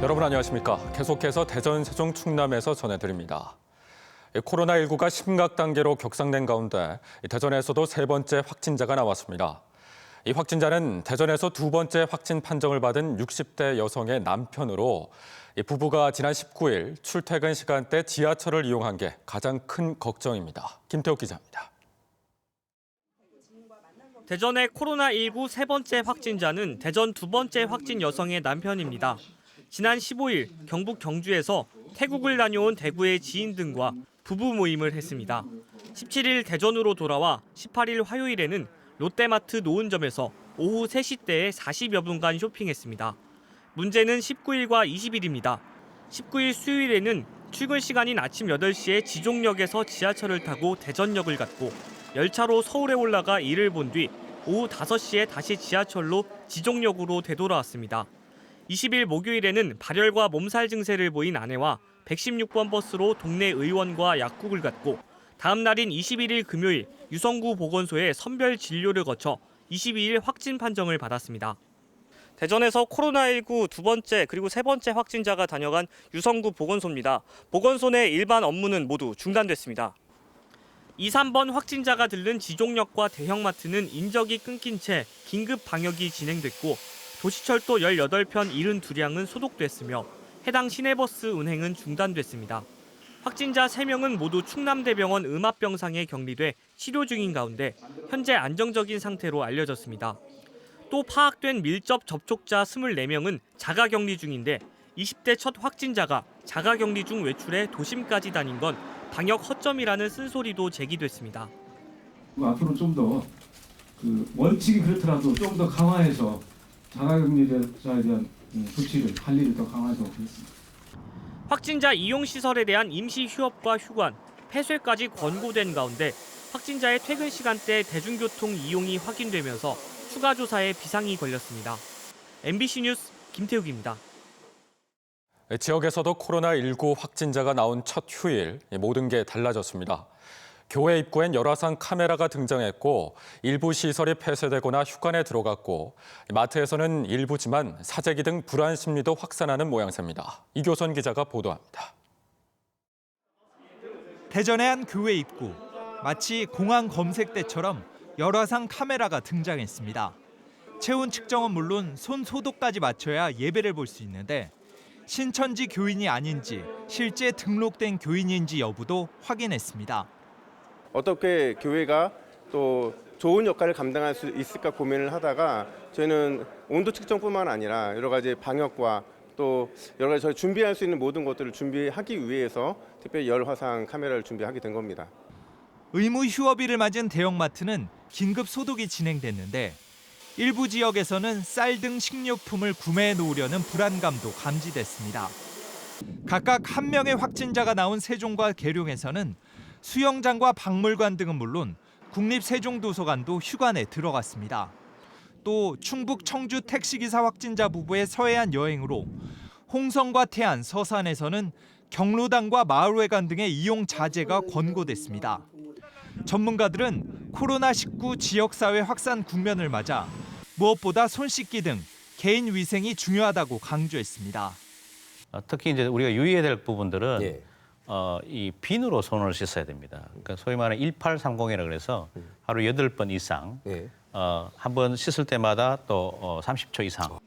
여러분 안녕하십니까? 계속해서 대전, 세종, 충남에서 전해드립니다. 코로나19가 심각 단계로 격상된 가운데 대전에서도 세 번째 확진자가 나왔습니다. 이 확진자는 대전에서 두 번째 확진 판정을 받은 60대 여성의 남편으로 이 부부가 지난 19일 출퇴근 시간대 지하철을 이용한 게 가장 큰 걱정입니다. 김태욱 기자입니다. 대전의 코로나19 세 번째 확진자는 대전 두 번째 확진 여성의 남편입니다. 지난 15일 경북 경주에서 태국을 다녀온 대구의 지인 등과 부부 모임을 했습니다. 17일 대전으로 돌아와 18일 화요일에는 롯데마트 노은점에서 오후 3시대에 40여 분간 쇼핑했습니다. 문제는 19일과 20일입니다. 19일 수요일에는 출근 시간인 아침 8시에 지종역에서 지하철을 타고 대전역을 갔고 열차로 서울에 올라가 일을 본 뒤 오후 5시에 다시 지하철로 지종역으로 되돌아왔습니다. 20일 목요일에는 발열과 몸살 증세를 보인 아내와 116번 버스로 동네 의원과 약국을 갔고 다음 날인 21일 금요일 유성구 보건소에 선별 진료를 거쳐 22일 확진 판정을 받았습니다. 대전에서 코로나19 두 번째 그리고 세 번째 확진자가 다녀간 유성구 보건소입니다. 보건소 내 일반 업무는 모두 중단됐습니다. 2, 3번 확진자가 들른 지종역과 대형마트는 인적이 끊긴 채 긴급 방역이 진행됐고 도시철도 18편 72량은 소독됐으며 해당 시내버스 운행은 중단됐습니다. 확진자 3명은 모두 충남대병원 음압병상에 격리돼 치료 중인 가운데 현재 안정적인 상태로 알려졌습니다. 또 파악된 밀접 접촉자 24명은 자가격리 중인데 20대 첫 확진자가 자가격리 중 외출해 도심까지 다닌 건 방역 허점이라는 쓴소리도 제기됐습니다. 앞으로 좀 더 원칙이 그렇더라도 좀 더 강화해서 자가격리자에 대한 조치를 관리를 더 강화하도록 하겠습니다. 확진자 이용 시설에 대한 임시 휴업과 휴관, 폐쇄까지 권고된 가운데 확진자의 퇴근 시간대 대중교통 이용이 확인되면서 추가 조사에 비상이 걸렸습니다. MBC 뉴스 김태욱입니다. 지역에서도 코로나19 확진자가 나온 첫 휴일, 모든 게 달라졌습니다. 교회 입구엔 열화상 카메라가 등장했고 일부 시설이 폐쇄되거나 휴관에 들어갔고 마트에서는 일부지만 사재기 등 불안 심리도 확산하는 모양새입니다. 이교선 기자가 보도합니다. 대전의 한 교회 입구, 마치 공항 검색대처럼 열화상 카메라가 등장했습니다. 체온 측정은 물론 손 소독까지 마쳐야 예배를 볼 수 있는데 신천지 교인이 아닌지 실제 등록된 교인인지 여부도 확인했습니다. 어떻게 교회가 또 좋은 역할을 감당할 수 있을까 고민을 하다가 저희는 온도 측정뿐만 아니라 여러 가지 방역과 또 여러 가지 저희 준비할 수 있는 모든 것들을 준비하기 위해서 특별히 열화상 카메라를 준비하게 된 겁니다. 의무 휴업일을 맞은 대형마트는 긴급 소독이 진행됐는데 일부 지역에서는 쌀 등 식료품을 구매해 놓으려는 불안감도 감지됐습니다. 각각 한 명의 확진자가 나온 세종과 계룡에서는 수영장과 박물관 등은 물론 국립세종도서관도 휴관에 들어갔습니다. 또 충북 청주 택시기사 확진자 부부의 서해안 여행으로 홍성과 태안, 서산에서는 경로당과 마을회관 등의 이용 자제가 권고됐습니다. 전문가들은 코로나19 지역사회 확산 국면을 맞아 무엇보다 손 씻기 등 개인 위생이 중요하다고 강조했습니다. 특히 이제 우리가 유의해야 될 부분들은 이 비누로 손을 씻어야 됩니다. 그러니까 소위 말하는 1830이라 그래서 하루 8번 이상 한 번 씻을 때마다 또 30초 이상.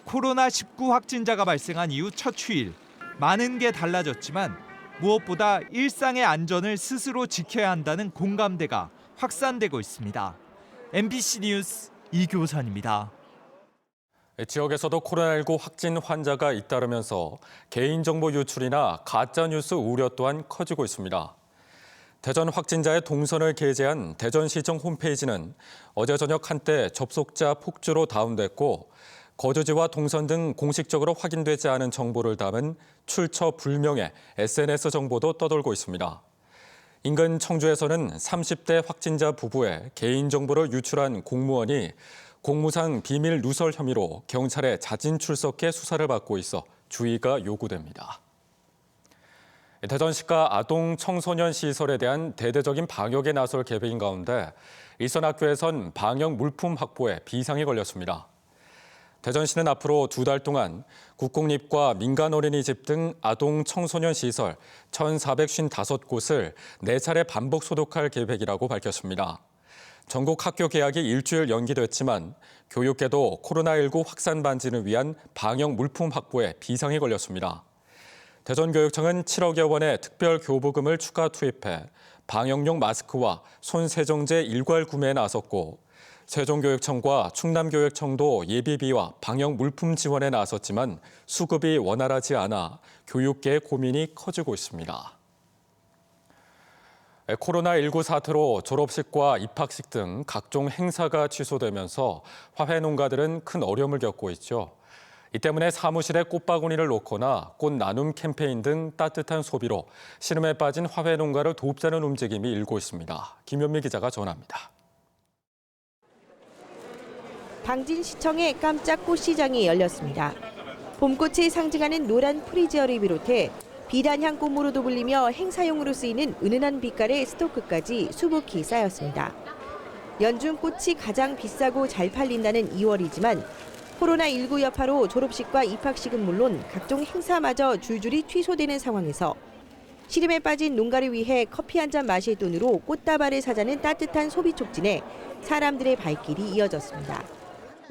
코로나19 확진자가 발생한 이후 첫 휴일. 많은 게 달라졌지만 무엇보다 일상의 안전을 스스로 지켜야 한다는 공감대가 확산되고 있습니다. MBC 뉴스 이교선입니다. 지역에서도 코로나19 확진 환자가 잇따르면서 개인정보 유출이나 가짜뉴스 우려 또한 커지고 있습니다. 대전 확진자의 동선을 게재한 대전시청 홈페이지는 어제 저녁 한때 접속자 폭주로 다운됐고 거주지와 동선 등 공식적으로 확인되지 않은 정보를 담은 출처 불명의 SNS 정보도 떠돌고 있습니다. 인근 청주에서는 30대 확진자 부부의 개인정보를 유출한 공무원이 공무상 비밀 누설 혐의로 경찰에 자진 출석해 수사를 받고 있어 주의가 요구됩니다. 대전시가 아동 청소년 시설에 대한 대대적인 방역에 나설 계획인 가운데 일선 학교에선 방역 물품 확보에 비상이 걸렸습니다. 대전시는 앞으로 2달 동안 국공립과 민간 어린이집 등 아동 청소년 시설 1,455곳을 4차례 반복 소독할 계획이라고 밝혔습니다. 전국 학교 개학이 일주일 연기됐지만 교육계도 코로나19 확산 방지를 위한 방역 물품 확보에 비상이 걸렸습니다. 대전교육청은 7억여 원의 특별 교부금을 추가 투입해 방역용 마스크와 손 세정제 일괄 구매에 나섰고 세종교육청과 충남교육청도 예비비와 방역 물품 지원에 나섰지만 수급이 원활하지 않아 교육계의 고민이 커지고 있습니다. 코로나19 사태로 졸업식과 입학식 등 각종 행사가 취소되면서 화훼 농가들은 큰 어려움을 겪고 있죠. 이 때문에 사무실에 꽃바구니를 놓거나 꽃 나눔 캠페인 등 따뜻한 소비로 시름에 빠진 화훼 농가를 돕자는 움직임이 일고 있습니다. 김현미 기자가 전합니다. 당진시청에 깜짝 꽃시장이 열렸습니다. 봄꽃을 상징하는 노란 프리지어를 비롯해 비단향 꽃무로도 불리며 행사용으로 쓰이는 은은한 빛깔의 스토크까지 수북히 쌓였습니다. 연중 꽃이 가장 비싸고 잘 팔린다는 2월이지만 코로나19 여파로 졸업식과 입학식은 물론 각종 행사마저 줄줄이 취소되는 상황에서 시름에 빠진 농가를 위해 커피 한 잔 마실 돈으로 꽃다발을 사자는 따뜻한 소비 촉진에 사람들의 발길이 이어졌습니다.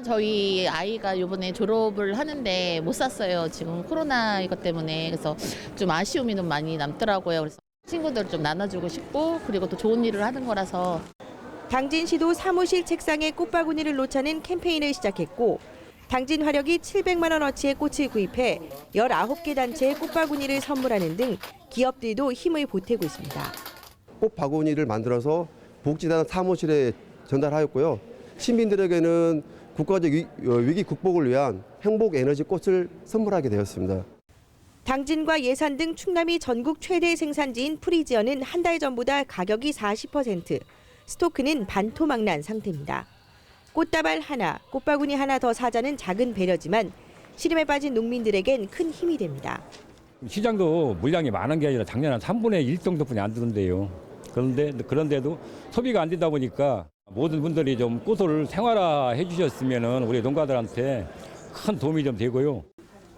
저희 아이가 이번에 졸업을 하는데 못 샀어요. 지금 코로나 이것 때문에. 그래서 좀 아쉬움이 좀 많이 남더라고요. 그래서 친구들 좀 나눠주고 싶고 그리고 또 좋은 일을 하는 거라서. 당진시도 사무실 책상에 꽃바구니를 놓자는 캠페인을 시작했고 당진 화력이 700만 원어치의 꽃을 구입해 19개 단체에 꽃바구니를 선물하는 등 기업들도 힘을 보태고 있습니다. 꽃바구니를 만들어서 복지단 사무실에 전달하였고요. 시민들에게는 국가적 위기 극복을 위한 행복 에너지 꽃을 선물하게 되었습니다. 당진과 예산 등 충남이 전국 최대 생산지인 프리지어는 한 달 전보다 가격이 40%, 스토크는 반토막난 상태입니다. 꽃다발 하나, 꽃바구니 하나 더 사자는 작은 배려지만 시름에 빠진 농민들에겐 큰 힘이 됩니다. 시장도 물량이 많은 게 아니라 작년 한 3분의 1 정도뿐이 안 되던데요. 그런데도 소비가 안 되다 보니까 모든 분들이 좀 꽃을 생활화해 주셨으면 우리 농가들한테 큰 도움이 좀 되고요.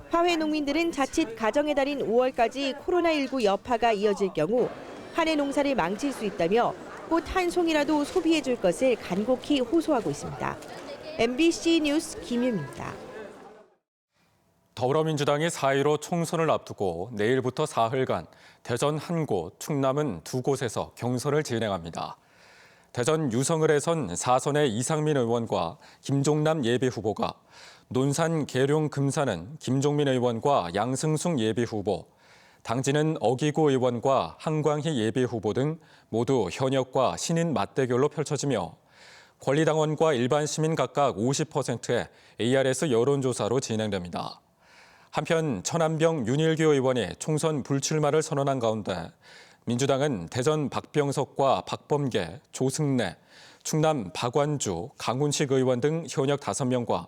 화훼 농민들은 자칫 가정의 달인 5월까지 코로나19 여파가 이어질 경우 한 해 농사를 망칠 수 있다며 꽃 한 송이라도 소비해 줄 것을 간곡히 호소하고 있습니다. MBC 뉴스 김유미입니다. 더불어민주당이 4.15 총선을 앞두고 내일부터 사흘간 대전 한 곳, 충남은 2곳에서 경선을 진행합니다. 대전 유성을에선 4선의 이상민 의원과 김종남 예비후보가, 논산 계룡 금산은 김종민 의원과 양승숙 예비후보, 당진은 어기구 의원과 한광희 예비후보 등 모두 현역과 신인 맞대결로 펼쳐지며 권리당원과 일반 시민 각각 50%의 ARS 여론조사로 진행됩니다. 한편 천안병 윤일규 의원이 총선 불출마를 선언한 가운데 민주당은 대전 박병석과 박범계, 조승래, 충남 박완주, 강훈식 의원 등 현역 5명과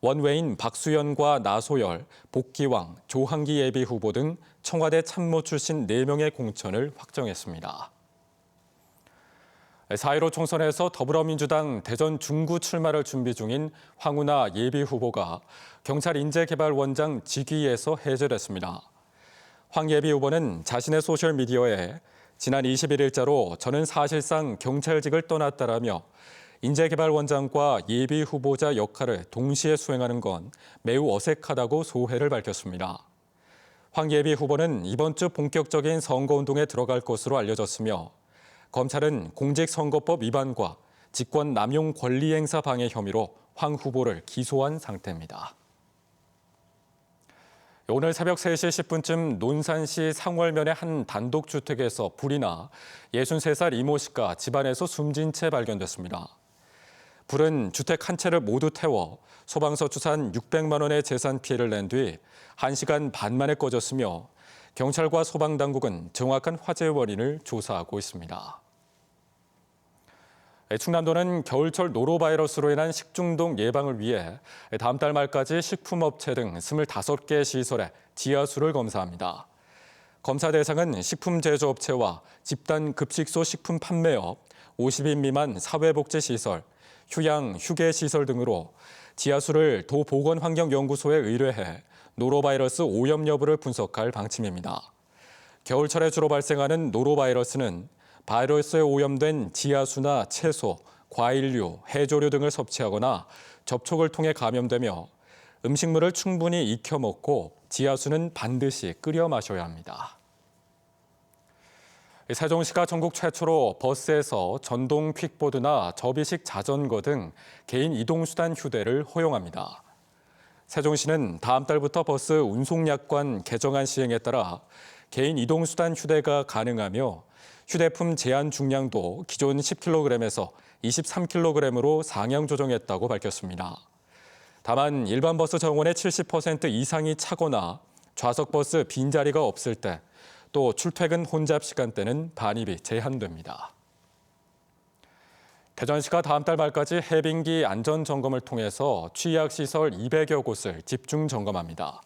원외인 박수현과 나소열, 복기왕, 조항기 예비후보 등 청와대 참모 출신 4명의 공천을 확정했습니다. 4.15 총선에서 더불어민주당 대전 중구 출마를 준비 중인 황운하 예비후보가 경찰인재개발원장 직위에서 해제됐습니다. 황 예비후보는 자신의 소셜미디어에 지난 21일자로 저는 사실상 경찰직을 떠났다라며 인재개발원장과 예비후보자 역할을 동시에 수행하는 건 매우 어색하다고 소회를 밝혔습니다. 황 예비후보는 이번 주 본격적인 선거운동에 들어갈 것으로 알려졌으며 검찰은 공직선거법 위반과 직권 남용 권리행사 방해 혐의로 황 후보를 기소한 상태입니다. 오늘 새벽 3시 10분쯤 논산시 상월면의 한 단독주택에서 불이 나 63살 이모 씨가 집안에서 숨진 채 발견됐습니다. 불은 주택 한 채를 모두 태워 소방서 추산 600만 원의 재산 피해를 낸 뒤 1시간 반 만에 꺼졌으며 경찰과 소방당국은 정확한 화재 원인을 조사하고 있습니다. 충남도는 겨울철 노로바이러스로 인한 식중독 예방을 위해 다음 달 말까지 식품업체 등 25개 시설에 지하수를 검사합니다. 검사 대상은 식품 제조업체와 집단 급식소 식품 판매업, 50인 미만 사회복지시설, 휴양, 휴게시설 등으로 지하수를 도보건환경연구소에 의뢰해 노로바이러스 오염 여부를 분석할 방침입니다. 겨울철에 주로 발생하는 노로바이러스는 바이러스에 오염된 지하수나 채소, 과일류, 해조류 등을 섭취하거나 접촉을 통해 감염되며 음식물을 충분히 익혀 먹고 지하수는 반드시 끓여 마셔야 합니다. 세종시가 전국 최초로 버스에서 전동 퀵보드나 접이식 자전거 등 개인 이동수단 휴대를 허용합니다. 세종시는 다음 달부터 버스 운송약관 개정안 시행에 따라 개인 이동수단 휴대가 가능하며 휴대품 제한 중량도 기존 10kg에서 23kg으로 상향 조정했다고 밝혔습니다. 다만 일반 버스 정원의 70% 이상이 차거나 좌석 버스 빈자리가 없을 때 또 출퇴근 혼잡 시간대는 반입이 제한됩니다. 대전시가 다음 달 말까지 해빙기 안전점검을 통해서 취약시설 200여 곳을 집중 점검합니다.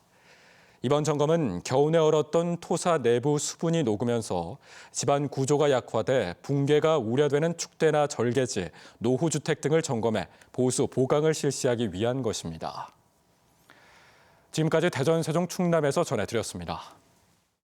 이번 점검은 겨우내 얼었던 토사 내부 수분이 녹으면서 집안 구조가 약화돼 붕괴가 우려되는 축대나 절개지, 노후주택 등을 점검해 보수 보강을 실시하기 위한 것입니다. 지금까지 대전, 세종, 충남에서 전해드렸습니다.